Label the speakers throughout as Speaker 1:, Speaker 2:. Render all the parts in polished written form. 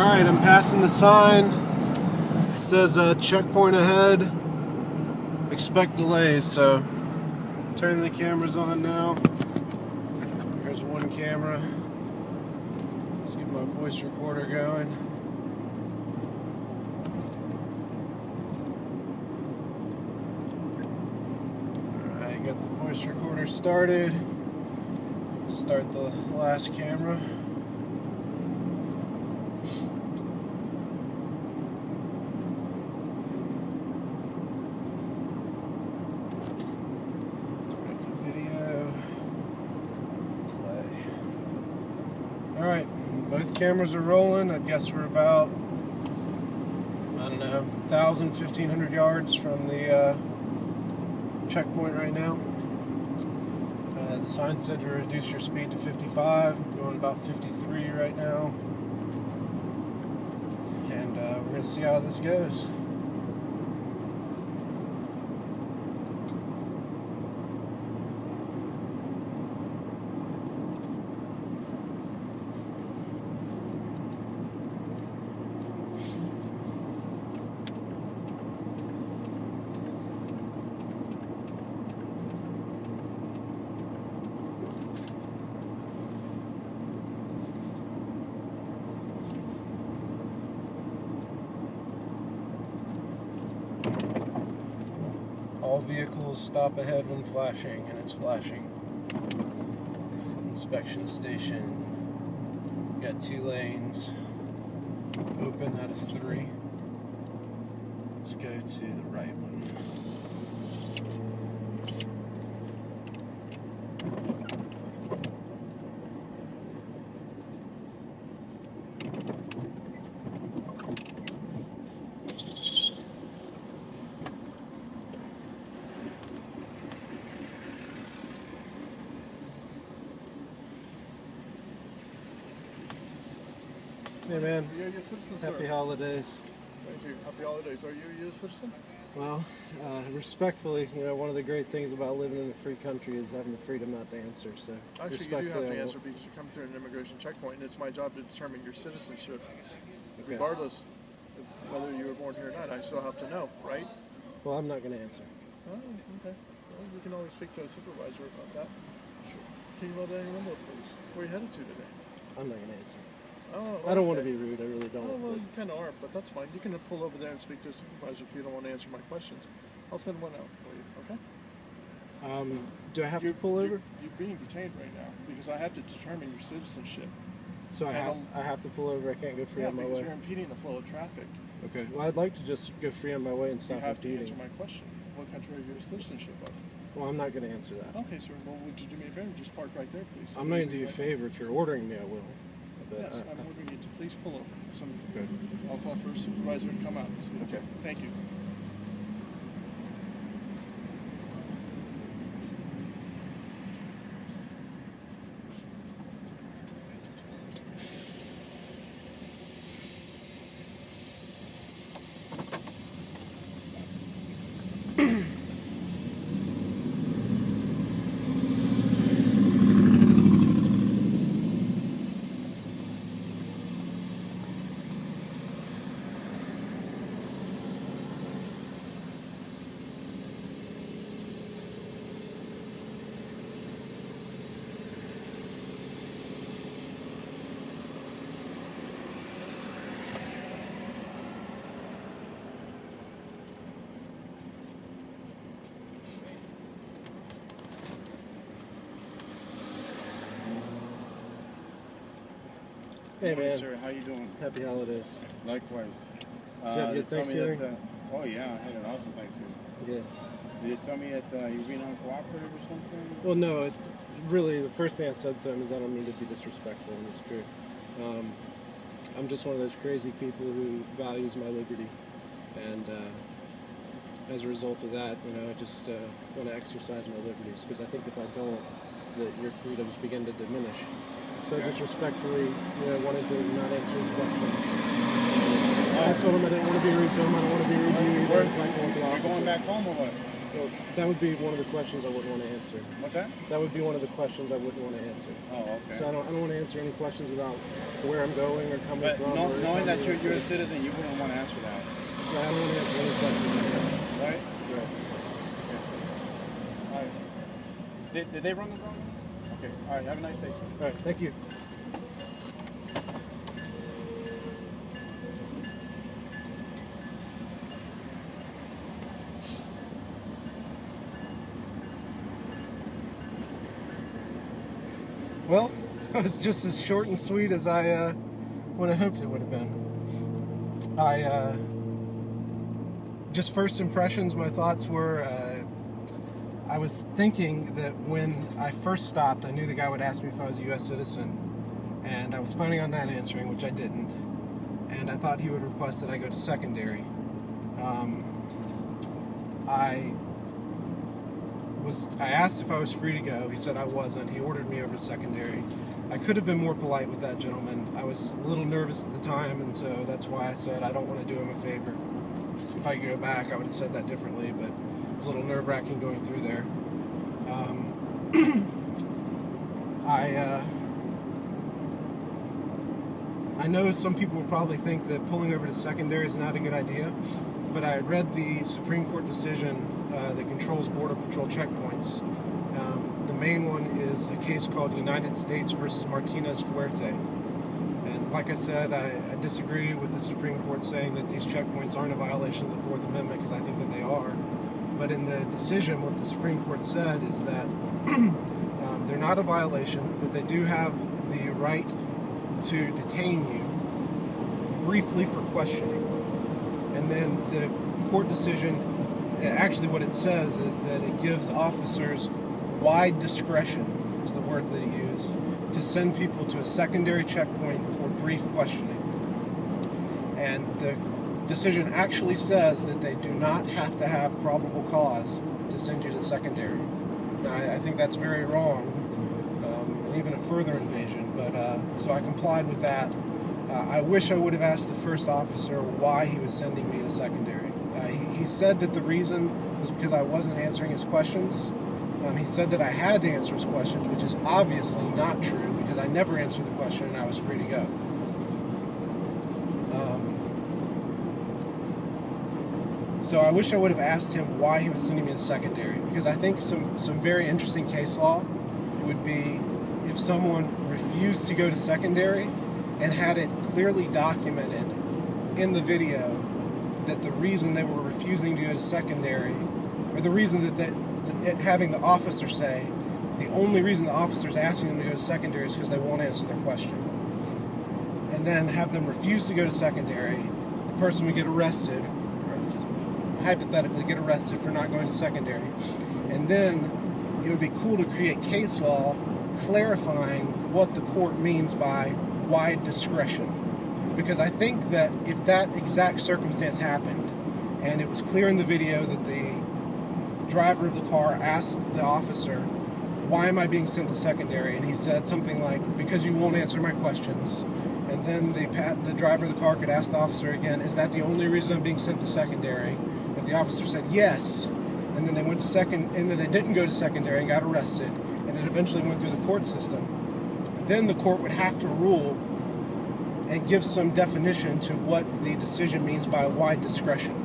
Speaker 1: Alright, I'm passing the sign. It says checkpoint ahead. Expect delays, so turning the cameras on now. There's one camera. Let's get my voice recorder going. Alright, got the voice recorder started. Start the last camera. Alright, both cameras are rolling. I guess we're about, I don't know, 1,000, 1,500 yards from the checkpoint right now. The sign said to reduce your speed to 55. I'm going about 53 right now. And we're going to see how this goes. All vehicles stop ahead when flashing, and it's flashing. Inspection station. We got 2 lanes open out of 3. Let's go to the right one. Hey man,
Speaker 2: You're a citizen,
Speaker 1: happy
Speaker 2: sir.
Speaker 1: holidays.
Speaker 2: Thank you. Happy holidays. Are you a U.S. citizen?
Speaker 1: Well, respectfully, one of the great things about living in a free country is having the freedom not to answer. So,
Speaker 2: Actually, you do have to answer because you come through an immigration checkpoint, and it's my job to determine your citizenship.
Speaker 1: Okay.
Speaker 2: Regardless of whether you were born here or not, I still have to know, right?
Speaker 1: Well, I'm not going to answer.
Speaker 2: Oh, okay. Well, you can always speak to a supervisor about that. Sure. Can you roll down your window, please? Where are you headed to today?
Speaker 1: I'm not going to answer.
Speaker 2: Oh,
Speaker 1: I don't want to be rude. I really don't.
Speaker 2: Oh, well, you kind of are, but that's fine. You can pull over there and speak to a supervisor if you don't want to answer my questions. I'll send one out for you, okay?
Speaker 1: Do I have to pull over?
Speaker 2: You're being detained right now because I have to determine your citizenship.
Speaker 1: So I have to pull over. I can't go free on my
Speaker 2: because
Speaker 1: way.
Speaker 2: you're impeding the flow of traffic.
Speaker 1: Okay. Well, I'd like to just go free on my way and
Speaker 2: You
Speaker 1: stop
Speaker 2: have to
Speaker 1: impeding.
Speaker 2: answer my question. What country are you citizenship of?
Speaker 1: Well, I'm not going to answer that.
Speaker 2: Okay, sir. Well, would you do me a favor? Just park right there, please.
Speaker 1: I'm not going to do you a favor. If you're ordering me, I will. But,
Speaker 2: Yes, I'm ordering you to please pull over.
Speaker 1: Good.
Speaker 2: I'll call for a supervisor to come out and speak.
Speaker 1: Okay.
Speaker 2: Thank you.
Speaker 1: Hey man.
Speaker 3: Sir, how you doing?
Speaker 1: Happy holidays.
Speaker 3: Likewise.
Speaker 1: Did you have a good
Speaker 3: they told me
Speaker 1: Thanksgiving?
Speaker 3: that, oh yeah, I had an awesome Thanksgiving.
Speaker 1: Good.
Speaker 3: Did they tell me that you're being uncooperative or something?
Speaker 1: Well, no. Really, the first thing I said to him is I don't mean to be disrespectful, and it's true. I'm just one of those crazy people who values my liberty, and as a result of that, I just want to exercise my liberties, because I think if I don't, that your freedoms begin to diminish. So I just respectfully, wanted to not answer his questions. I told him I didn't want to be rude to him. I don't want to be rude to you either.
Speaker 3: You're going back home or what?
Speaker 1: Well, that would be one of the questions I wouldn't want to answer.
Speaker 3: What's that?
Speaker 1: That would be one of the questions I wouldn't want to answer.
Speaker 3: Oh, okay.
Speaker 1: So I don't want to answer any questions about where I'm going or coming
Speaker 3: But
Speaker 1: from.
Speaker 3: knowing that you're a citizen, you wouldn't want to answer that.
Speaker 1: Yeah, I don't want to answer any questions like that.
Speaker 3: Right?
Speaker 1: Right.
Speaker 3: All right. Did they run the wrong? Okay. All right. Have a nice day, sir.
Speaker 1: All right, thank you. Well, that was just as short and sweet as I would have hoped it would have been. Just first impressions, my thoughts were, I was thinking that when I first stopped, I knew the guy would ask me if I was a U.S. citizen, and I was planning on not answering, which I didn't, and I thought he would request that I go to secondary. I asked if I was free to go. He said I wasn't. He ordered me over to secondary. I could have been more polite with that gentleman. I was a little nervous at the time, and so that's why I said I don't want to do him a favor. If I could go back, I would have said that differently, but it's a little nerve-wracking going through there. I know some people will probably think that pulling over to secondary is not a good idea, but I read the Supreme Court decision that controls Border Patrol checkpoints. The main one is a case called United States versus Martinez Fuerte. And like I said, I disagree with the Supreme Court saying that these checkpoints aren't a violation of the Fourth Amendment, because I think that they are. But in the decision, what the Supreme Court said is that they're not a violation, that they do have the right to detain you briefly for questioning. And then the court decision, actually what it says is that it gives officers wide discretion, is the words that he used, to send people to a secondary checkpoint for brief questioning. And the decision actually says that they do not have to have probable cause to send you to secondary. Now, I think that's very wrong, and even a further invasion, but so I complied with that. I wish I would have asked the first officer why he was sending me to secondary. He said that the reason was because I wasn't answering his questions. He said that I had to answer his questions, which is obviously not true, because I never answered the question and I was free to go. So I wish I would have asked him why he was sending me to secondary, because I think some very interesting case law would be if someone refused to go to secondary and had it clearly documented in the video that the reason they were refusing to go to secondary, or the reason that having the officer say the only reason the officer's asking them to go to secondary is because they won't answer their question, and then have them refuse to go to secondary, the person would get arrested, or hypothetically get arrested for not going to secondary, and then it would be cool to create case law clarifying what the court means by wide discretion. Because I think that if that exact circumstance happened, and it was clear in the video that the driver of the car asked the officer, why am I being sent to secondary? And he said something like, because you won't answer my questions. And then the driver of the car could ask the officer again, is that the only reason I'm being sent to secondary? If the officer said yes, and then they went to and then they didn't go to secondary and got arrested, and it eventually went through the court system, then the court would have to rule and give some definition to what the decision means by wide discretion.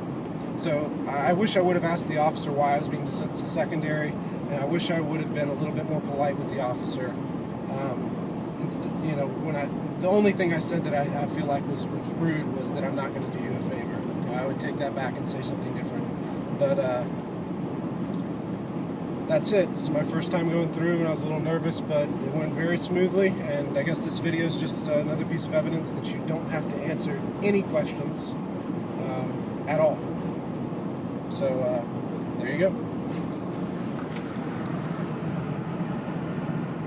Speaker 1: So I wish I would have asked the officer why I was being sent to secondary, and I wish I would have been a little bit more polite with the officer. The only thing I said that I feel like was rude was that I'm not going to do you a favor. I would take that back and say something different. But that's it. This is my first time going through, and I was a little nervous, but it went very smoothly. And I guess this video is just another piece of evidence that you don't have to answer any questions at all. So there you go.